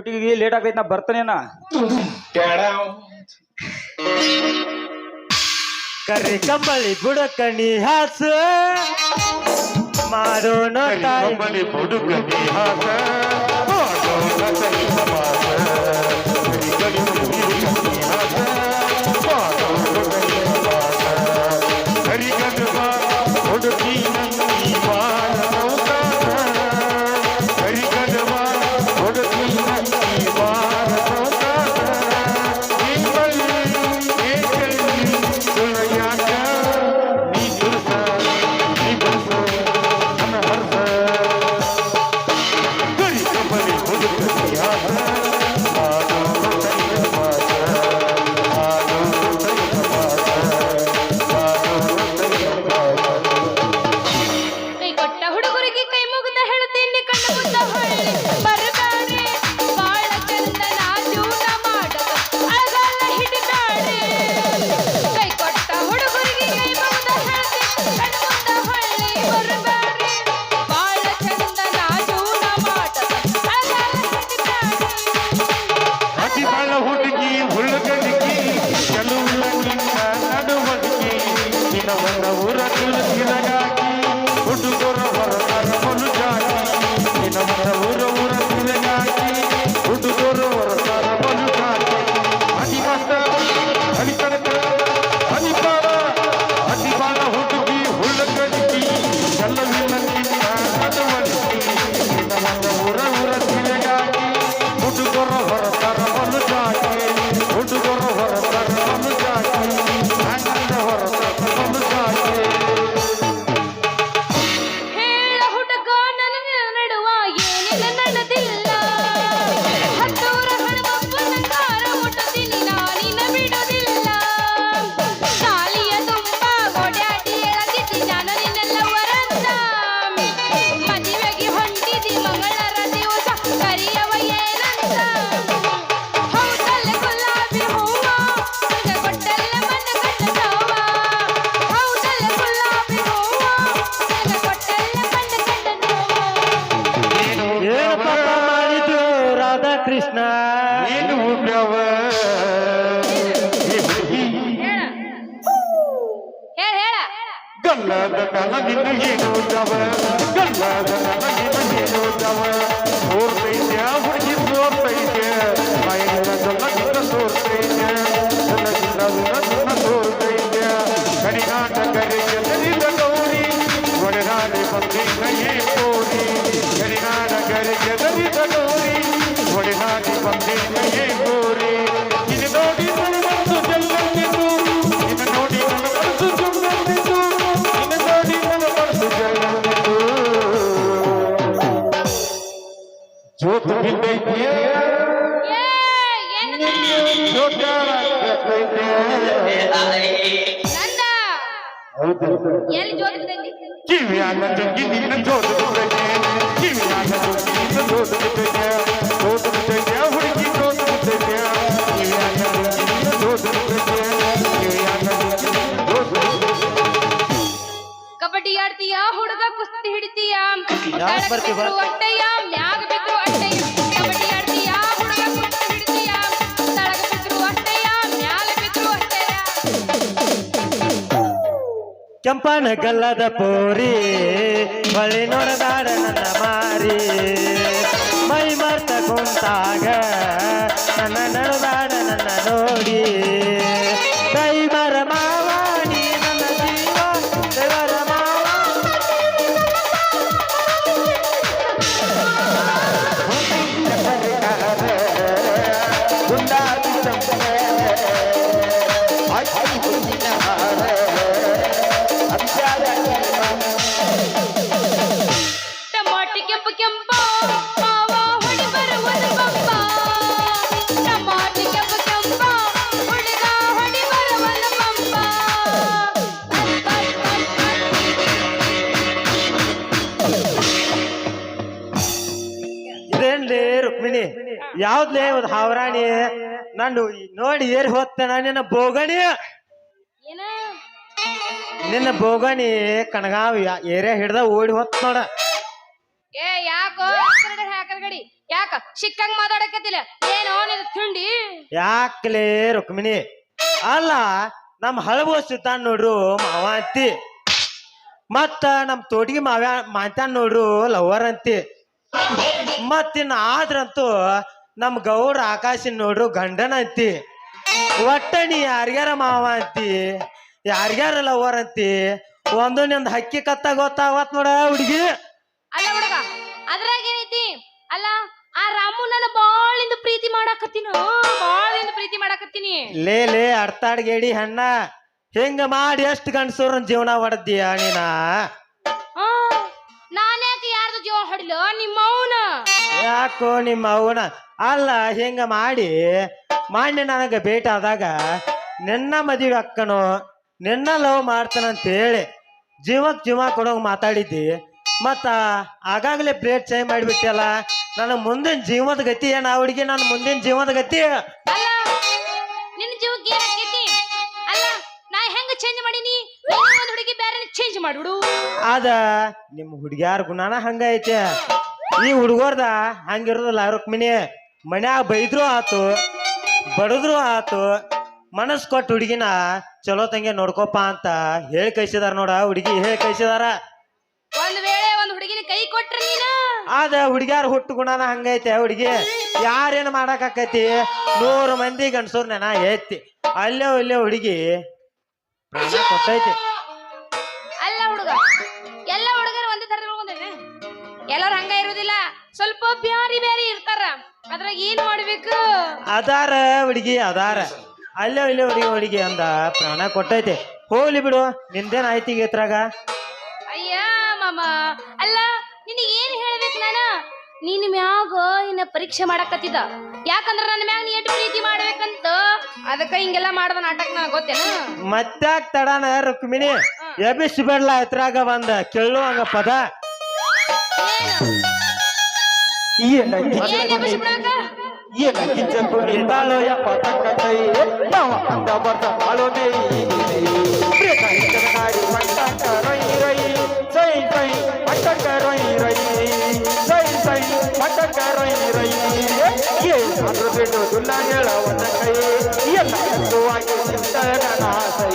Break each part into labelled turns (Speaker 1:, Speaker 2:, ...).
Speaker 1: Shooting late ಆಗೈತಿ ನಾ ಬರ್ತಾನೇನ
Speaker 2: ಕರಿ ಕಂಬಳಿ ಬುಡಕಣಿ ಹಾಸ ಮಾಡೋಣ
Speaker 3: ಕಂಬಳಿ ಬುಡಕಣಿ ಹಾಸ ಹುಡುಕಿ ನಂದಿ ಬಾಳ ಹರಿಗಡವ ಹುಡುಕಿ ನಂದಿ ಬಾಳ ಸುಳ್ಯಾಕ ನೀ ದುರ್ಸ ನೀ ಬಸ ನನ್ನ ಹರ್ಸ ಗರಿ ಕಂಬಳಿ ಹುಡುಕಿ ಹಾಸ
Speaker 2: ಕೃಷ್ಣ
Speaker 3: ಏನು ಹುಟ್ಟವ ಗಲ್ಲದ ನನಗಿನ ಏನು ಹುಟ್ಟವ ಗಲ್ಲದ ನನಗಿನ ಏನು ಹುಟ್ಟವ ಸೋರ್ತೈತೆ ಹುಡುಗಿ ಸೋರ್ತೈತೆ ಮೈನ ನನಗಿನ ಸೋರ್ತೈತೆ ನನಗಿನ ಸೋರ್ತೈತೆ ಕಡಿನಾಟ ಕರೆಗೆ ನರಿದ ಗೌರಿ ಒಡೆದಾಡಿ ಬಂದಿನ ಏ ಕೋರಿ ಕಡಿನಾಟ ಕರೆಗೆ ನರಿದ ಗೌರಿ ಒಡೆದಾಡಿ ಬಂದಿನ ಏ ಕೋರಿ ಇದು ನೋಡಿ ನನ್ನ ಮನಸ್ಸು ಜಲ್ಲಂದಿತು ಇದು ನೋಡಿ ನನ್ನ ಮನಸ್ಸು ಜಲ್ಲಂದಿತು ಇದು ನೋಡಿ ನನ್ನ ಮನಸ್ಸು ಜಲ್ಲಂದಿತು ಜೋತು ಬಿದ್ದೈತೆ ಜೋತಾಡೈತೆ ಕಿವಿಯಾಗ ಜಗ್ಗಿ ನಿನ್ನ ಜೋತು ಬಿದ್ದೈತೆ ಕಿವಿಯಾಗ ಜಗ್ಗಿ ನಿನ್ನ ಜೋತು ಬಿದ್ದೈತೆ ಜೋತು ಬಿದ್ದೈತೆ ಹುಡುಗಿ ಜೋತು ಬಿದ್ದೈತೆ ಕಿವಿಯಾಗ ಜಗ್ಗಿ ನಿನ್ನ ಜೋತು ಬಿದ್ದೈತೆ ಕಿವಿಯಾಗ ಜಗ್ಗಿ ನಿನ್ನ ಜೋತು
Speaker 4: ಕಬಡ್ಡಿ ಆಡ್ತೀಯ ಹುಡುಗ ಕುಸ್ತಿ ಹಿಡಿತೀಯ ಅಟ್ಟಯ್ಯ ಮ್ಯಾಗ ಬಿದ್ರು ಅಟ್ಟಯ್ಯ ಕಬಡ್ಡಿ ಆಡ್ತೀಯ ಹುಡುಗ ಕುಸ್ತಿ ಹಿಡಿತೀಯ ತಳಗ ಬಿದ್ರು ಅಟ್ಟಯ್ಯ ಮ್ಯಾಲ ಬಿದ್ರು ಅಟ್ಟಯ್ಯ
Speaker 2: ಕೆಂಪನ ಗಲ್ಲದ ಪೋರಿ ಬಳಿ ನೋಡದಾಡ ನನ್ನ ಮಾರಿ ಮೈ ಮರ್ತ ಕುಂತಾಗ ನನ್ನ ನಡೆದಾಡ ನನ್ನ ನೋಡಿ ಕೈ ಮರ ಮಾವಾಣಿ ನನ್ನ ಜೀವ ದೇವರ ಮಾವ ಗುಂಡಾದಿ
Speaker 4: ಟಮಾಟಿ ಕೆಂಪು ಕೆಂಪ ಮಾವ ಹೊಡಿ ಬರುವುದು ಬಂಪ ಟಮಾಟಿ ಕೆಂಪು ಕೆಂಪ ಹುಡುಗ ಹೊಡಿ ಬರುವುದು ಬಂಪ
Speaker 2: ಇದೇನ್ಲೇ ರುಕ್ಮಿಣಿ ಯಾವ್ದ್ಲೇ ಒಂದು ಹಾವರಾಣಿ ನಾನು ನೋಡಿ ಏರ್ ಹೋಗ್ತಾನ ನಿನ್ನ ಬೋಗಣಿ
Speaker 4: ಏನ
Speaker 2: ನಿನ್ನ ಬೋಗಣಿ ಕಣಗಾವ್ ಏರಿಯಾ ಹಿಡ್ದ ಓಡಿ ಹೊತ್ ನೋಡ
Speaker 4: ಏ ಯಾಕೋ ಹಾಕಲ್ಗಡಿ ಯಾಕ ಸಿಕ್ಕಂಗ್ ಮಾತಾಡಕತ್ತಿಲ್ಲ ಏನೋ ನಿನ್ ತಿಂಡಿ
Speaker 2: ಯಾಕಲೇ ರುಕ್ಮಿಣಿ ಅಲ್ಲ ನಮ್ ಹಳಬೋ ಸುತ್ತಾನ್ ನೋಡ್ರು ಮಾವ ಅಂತಿ ಮತ್ತ ನಮ್ ತೋಟಿಗೆ ಮಾತಾನ್ ನೋಡ್ರು ಲವರ್ ಅಂತಿ ಮತ್ತಿನ್ ಆದ್ರಂತೂ ನಮ್ ಗೌಡ್ರ ಆಕಾಶನ್ ನೋಡ್ರು ಗಂಡನ ಅಂತಿ ಒಟ್ಟ ನೀ ಯಾರ್ಯಾರ ಮಾವ ಅಂತಿ ಯಾರ್ಯಾರ ಲವರ್ ಅಂತಿ ಒಂದೊಂದ್ ಹಕ್ಕಿ ಕತ್ತ ಗೊತ್ತಾಗತ್ ನೋಡ ಹುಡುಗಿ.
Speaker 4: ಅಲ್ಲ ಹುಡುಗ ಅದ್ರಾಗ ಏನೈತಿ ಅಲ್ಲ ಆ ರಾಮು ನನ್ನ ಬಾಳಿಂದ ಪ್ರೀತಿ ಮಾಡಾಕತ್ತೀನಿ
Speaker 2: ಲೇ ಅಡ್ತಾಡ್ಗೇಡಿ ಹಣ್ಣ ಹಿಂಗ ಮಾಡಿ ಎಷ್ಟು ಗಂಡಸೂರನ್ ಜೀವನ ಹೊಡೆದಿಯ ನೀನ
Speaker 4: ನಾನ್ಯಾಕೆ ಯಾರ್ದು ಜೀವ ಹೊಡಿಲು ನಿಮ್ಮವನ
Speaker 2: ಯಾಕೋ ನಿಮ್ಮ ಅವನ ಅಲ್ಲ ಹಿಂಗ ಮಾಡಿ ನನಗ ಭೇಟಿ ಆದಾಗ ನಿನ್ನ ಮದುವೆ ಅಕ್ಕನು ನಿನ್ನ ಲವ್ ಮಾಡ್ತಾನಂತ ಹೇಳಿ ಜೀವ ಕೊಡೋಂಗ ಮಾತಾಡಿದ್ದಿ ಮತ್ತ ಆಗಾಗ್ಲೇ ಪ್ಲೇಟ್ ಚೇಂಜ್ ಮಾಡಿಬಿಟ್ಟಲ್ಲ ನನ್ನ ಮುಂದಿನ ಜೀವದ ಗತಿ ಏನ ಹುಡುಗಿ ನನ್ನ ಮುಂದಿನ ಜೀವದ ಗತಿ
Speaker 4: ಅಲ್ಲ ನಿನ್ನ ಜೀವಕ್ಕೆ ಏನಾಕೈತಿ ಅಲ್ಲ ನಾ ಹೆಂಗ ಚೇಂಜ್ ಮಾಡೀನಿ ಒಂದ್ ಹುಡುಗಿ ಬೇರೆ ಚೇಂಜ್ ಮಾಡ್ಬಿಡು
Speaker 2: ಅದ ನಿಮ್ಮ ಹುಡುಗ್ಯಾರ ಗುಣಾನ ಹಂಗ ಐತೆ ಈ ಹುಡುಗರ್ದ ಹಂಗಿರೋದಿಲ್ಲ ರುಕ್ಮಿಣಿ ಮನ್ಯಾಗ ಬೈದ್ರು ಆತು ಬಡದ್ರು ಆತು ಮನಸ್ ಕೊಟ್ಟು ಹುಡುಗಿನ ಚಲೋ ತಂಗೆ ನೋಡ್ಕೊಪ್ಪ ಅಂತ ಹೇಳಿ ಕಳ್ಸಿದಾರ ನೋಡ ಹುಡುಗಿ ಹೇಳಿ ಕಳ್ಸಿದಾರ
Speaker 4: ಒಂದ್ ವೇಳೆ ಒಂದ್ ಹುಡುಗಿನ ಕೈ ಕೊಟ್ರ ನೀನ
Speaker 2: ಅದ ಹುಡುಗ್ಯಾರ ಹುಟ್ಟು ಗುಣನ ಹಂಗೈತೆ ಹುಡುಗಿ ಯಾರೇನ್ ಮಾಡಾಕೈತಿ 100 ಮಂದಿ ಗಂಡಸೂರ್ ನೆನ ಐತಿ ಅಲ್ಲೇ ಹುಡುಗಿ ಪ್ರಾಣ ಕೊಟ್ಟೈತಿ.
Speaker 4: ಅಲ್ಲ ಹುಡುಗ ಎಲ್ಲ ಹುಡುಗರು ಒಂದೇ ತರ ತಿಳ್ಕೊಂಡೇನೆ ಎಲ್ಲಾರು ಹಂಗ ಇರುದಿಲ್ಲ ಸ್ವಲ್ಪ ಬ್ಯಾರಿ ಇರ್ತಾರ ಅದ್ರಾಗ ಏನ್ ಮಾಡ್ಬೇಕು
Speaker 2: ಅದಾರ ಹುಡುಗಿ ಅದಾರ ಅಲ್ಲೇ ಹುಡುಗಿ ಅಂದ ಪ್ರಾಣ ಕೊಟ್ಟೈತಿ ಹೋಗ್ಲಿ ಬಿಡು ನಿಂದೇನ್ ಆಯ್ತಿ ಇದ್ರಾಗ
Speaker 4: ಅಯ್ಯ ಮಾಮ ಅಲ್ಲ ನಿನಗೆ ಏನ್ ಹೇಳ್ಬೇಕು ನಾನು ನೀನ್ ಮ್ಯಾಗ ಇನ್ನ ಪರೀಕ್ಷೆ ಮಾಡಕತ್ತಿದ್ದ ಯಾಕಂದ್ರ ನನ್ನ ಮ್ಯಾಗ ನೀ ಎಷ್ಟು ಪ್ರೀತಿ ಮಾಡ್ಬೇಕಂತ ಅದಕ್ಕ ಹಿಂಗೆಲ್ಲ ಮಾಡುವ ನಾಟಕ ನನಗೆ ಗೊತ್ತೇನ
Speaker 2: ಮತ್ತಾಕ್ ತಡಾನ ರುಕ್ಮಿಣಿ ಎಬಿಸಿ ಬಿಡ್ಲಾ ಇದ್ರಾಗ ಬಂದ ಕೇಳುವಂಗ ಪದ
Speaker 3: ಇದ್ದಾಳೋ ಯಪ್ಪ ತಕ್ಕೈ ಯಾವ ಅಂದ ಬರ್ತ ಬಾಳೋನೇ ನಾಡಿ ಮಟ್ಟಂಕ ರೈ ರೈ ಸೈ ಸೈ ಮಟ್ಟಂಕ ರೈ ರೈ ಸೈ ಸೈ ಮಟ್ಟಂಕ ರೈ ರೈ ಏ ಅದ್ರ ಬಿಟ್ಟು ದುಲ್ಲ ಹೇಳ ಒಂದ ಕೈ ಎಲ್ಲ ಎಂದುವಾಗಿ ಚಿಂತನ ಆಸೈ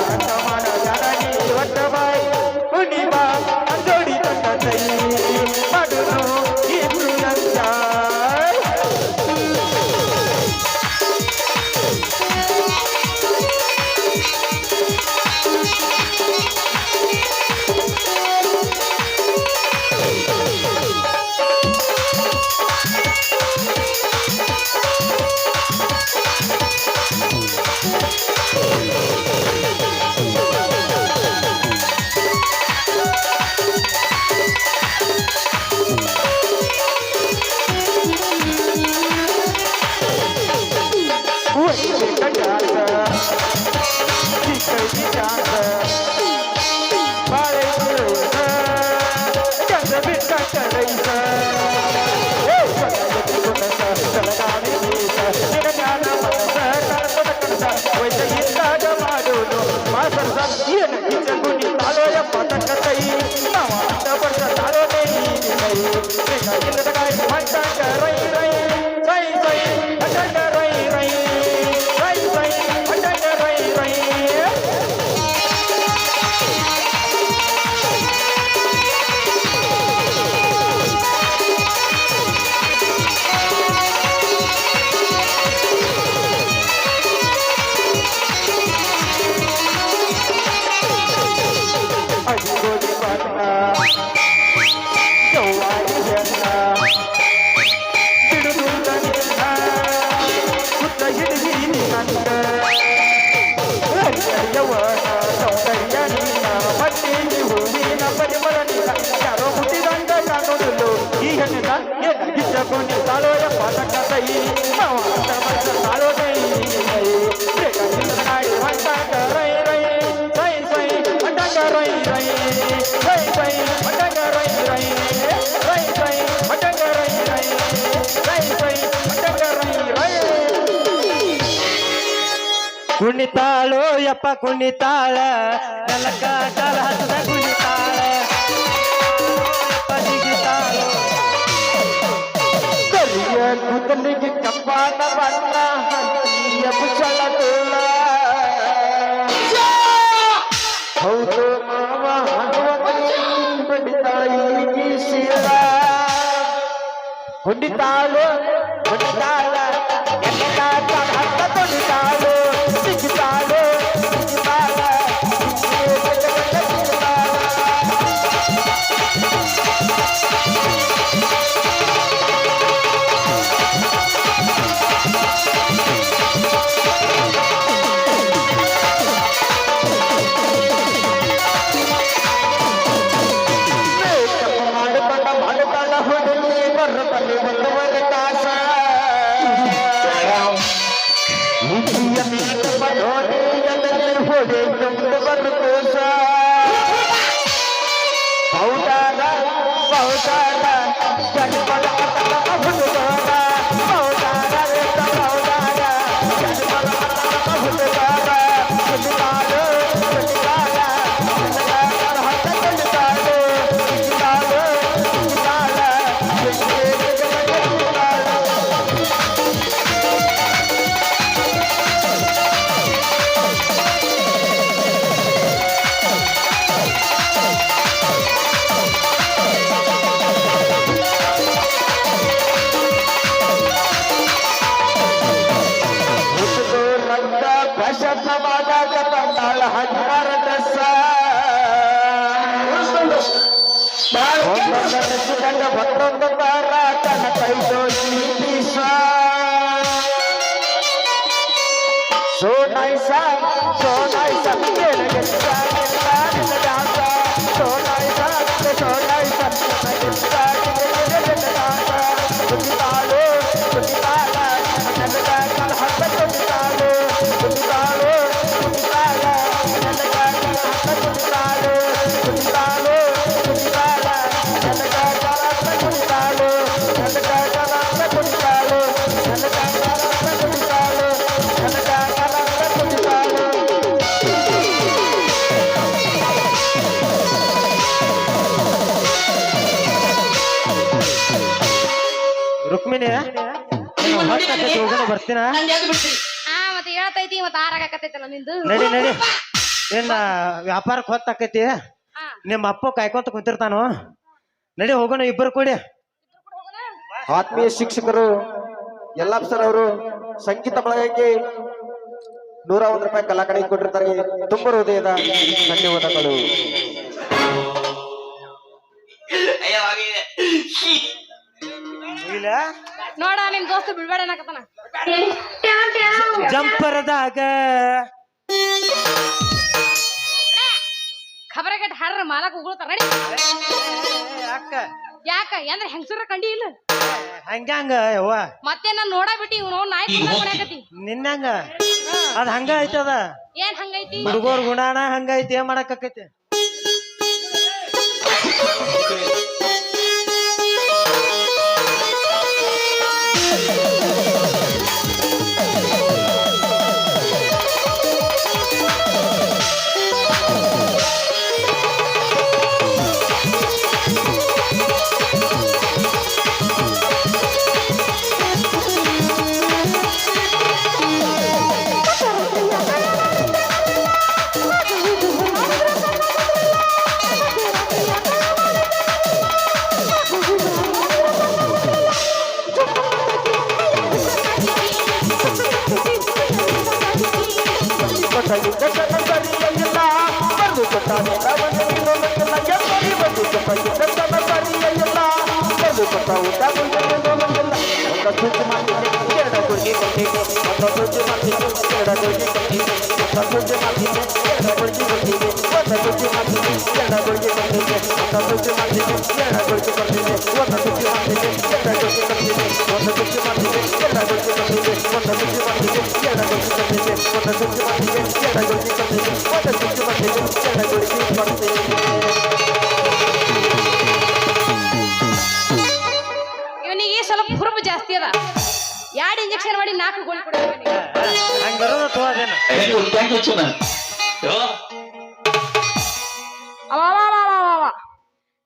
Speaker 3: ಅಂತ ಮಾಡ ಜಾಡಗಿ ಒಟ್ಟ ಬಾಯಿ ಉನಿ ಬಾ ಜೋಡಿ ತಂದ ಕೈ ಮಾಡುನು ಇಬ್ರು ನಂಜ
Speaker 2: ಕುಣಿತಾಳೋ ಯಪ್ಪ ಕುಣಿತಾಳ ನೆಲಕ್ಕ ಕಾಲ ಹತ್ತದ ಕುಣಿತಾಳ ಯಪ್ಪ ಜಿಗಿತಾಳೋ
Speaker 3: ಕರಿಯ ಕೂದಲಿಗೆ ಕಪ್ಪಾದ ಬಣ್ಣ ಹನಿಯ ಕುಶಲ ತೋಳ ಹೌದು ಮಾವ ಹನುಮತಿ ಬಡಿತಾಯಿ ಶೀಲ ಹೊಂದಿತಾಳು ಹೊಂದಿತಾಳ ಹತ್ತ ತೊಡಿತಾಳು ಸಿಗಿತಾಳು ಸಿಗಿತಾಳ ಮಾಡುತ್ತಾಳ ಹುಡುಗಿ ಬರಬಲ್ಲಿ ಒಂದವರ ಕಾಸ ನಿಧಿಯ ನೋಡಿ ಎಲ್ಲರೂ ಹೊಡೆ ತುಂಬ ಬರುತ್ತೋಸ ಹೌದಾರ ಹೌದಾರ ಜನಪದ ಹುಡುಗಾರ ಹೌದಾರ ಹೌದಾರ ಜನಪದ ಹುಡುಗಾರ ಹುಡುಗಾರು ಹುಡುಗಾರ ಹತ್ತ ಹುಡುಗಾರು ಪ್ರಶಸ್ನವಾದಾಗ ತಂದಾಳ ಹದಿನಾರ ಡ್ರೆಸ್ ಮತ್ತೊಂದು ತಾರ ತನ್ನ ಕೈದೋ piece so nice so nice so nice so nice ಕುದಿತಾಳು ಕುದಿತಾಳ ಹತ್ತ ಕುದಿತಾಳು ಕುದಿತಾಳು ಕುದಿತಾಳ ಹತ್ತ ಕುದಿತಾಳು ಕುದಿತಾಳು ಕುದಿತಾಳ ಕುದಿತಾಳು ಕುದಿತಾಳು ಕುದಿತಾಳು
Speaker 2: ರುಕ್ಮಿಣಿ ಹೋಗೋಣ ಬರ್ತೀನ
Speaker 4: ಮತ್ತೆ ಹೇಳ್ತೈತಿ ಮತ್ತೆ ಆರಾಗಕತ್ತೈತಲ್ಲ ನಿಂದು
Speaker 2: ನಡಿ ನಡಿ ಏನ ವ್ಯಾಪಾರಕ್ಕೆ ಹೊತ್ತಾಕೈತಿ
Speaker 4: ಹಾ
Speaker 2: ನಿಮ್ಮ ಅಪ್ಪ ಕಾಯ್ಕೊಂತ ಕುಂತಿರ್ತಾನು ನಡಿ ಹೋಗೋಣ ಇಬ್ಬರು ಕೂಡಿ
Speaker 3: ಆತ್ಮೀಯ ಶಿಕ್ಷಕರು ಯಲ್ಲಾಪ್ ಸರ್ ಅವರು ಸಂಗೀತ ಬಳಗಕ್ಕೆ 101 ರೂಪಾಯಿ ಕಲಾಕಣಿ ಕೊಟ್ಟಿರ್ತಾರೆ ತುಂಬ ಹೃದಯದ ಧನ್ಯವಾದಗಳು
Speaker 2: ಇಲ್ಲ
Speaker 4: ನೋಡ ನಿಮ್ ದೋಸ್ತ ಬಿಡ್ಬೇಡ ಅನ್ನಕತ್ತಾನ
Speaker 2: ಜಂಪರದಾಗ
Speaker 4: ಖಬರ ಕಟ್ ಹಾಡ್ರ ಮಾಲಕ್ ಉಗುಳ್ತಾರ ನಡಿ
Speaker 2: ಅಕ್ಕ
Speaker 4: ಯಾಕ ಅಂದ್ರೆ ಹೆಂಗಸರ ಕಂಡಿ ಇಲ್ಲ
Speaker 2: ಹಂಗ್ಯಾಂಗ ಯವ್ವ
Speaker 4: ಮತ್ತೆ ನಾನ್ ನೋಡಾ ಬಿಟ್ಟಿ ಇವ್ನು ನಾಯಿ ಕುಣಾಕತಿ
Speaker 2: ನಿನ್ನಂಗ ಅದ್ ಹಂಗ ಐತದ
Speaker 4: ಏನ್ ಹಂಗೈತಿ
Speaker 2: ಹುಡುಗೋರ್ ಗುಣಾನ ಹಂಗೈತಿ ಏನ್ ಮಾಡಕ್ಕೈತಿ
Speaker 4: ಇವನಿಗೆ ಸ್ವಲ್ಪ ಹುರುಪು ಜಾಸ್ತಿ ಅದ 2 ಇಂಜೆಕ್ಷನ್ ಮಾಡಿ 4 ಗೋಳಿ ಕೊಡ್ತೀನಿ
Speaker 2: ಹಂಗ ಬರೋದ ತೋದೇನ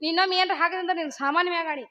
Speaker 4: ನಿನ್ನೊಮ್ಮೆ ಏನ್ರ ಹಾಕದಂತ ನಿನ್ ಸಾಮಾನ್ಯ ಮ್ಯಾಗಾಡಿ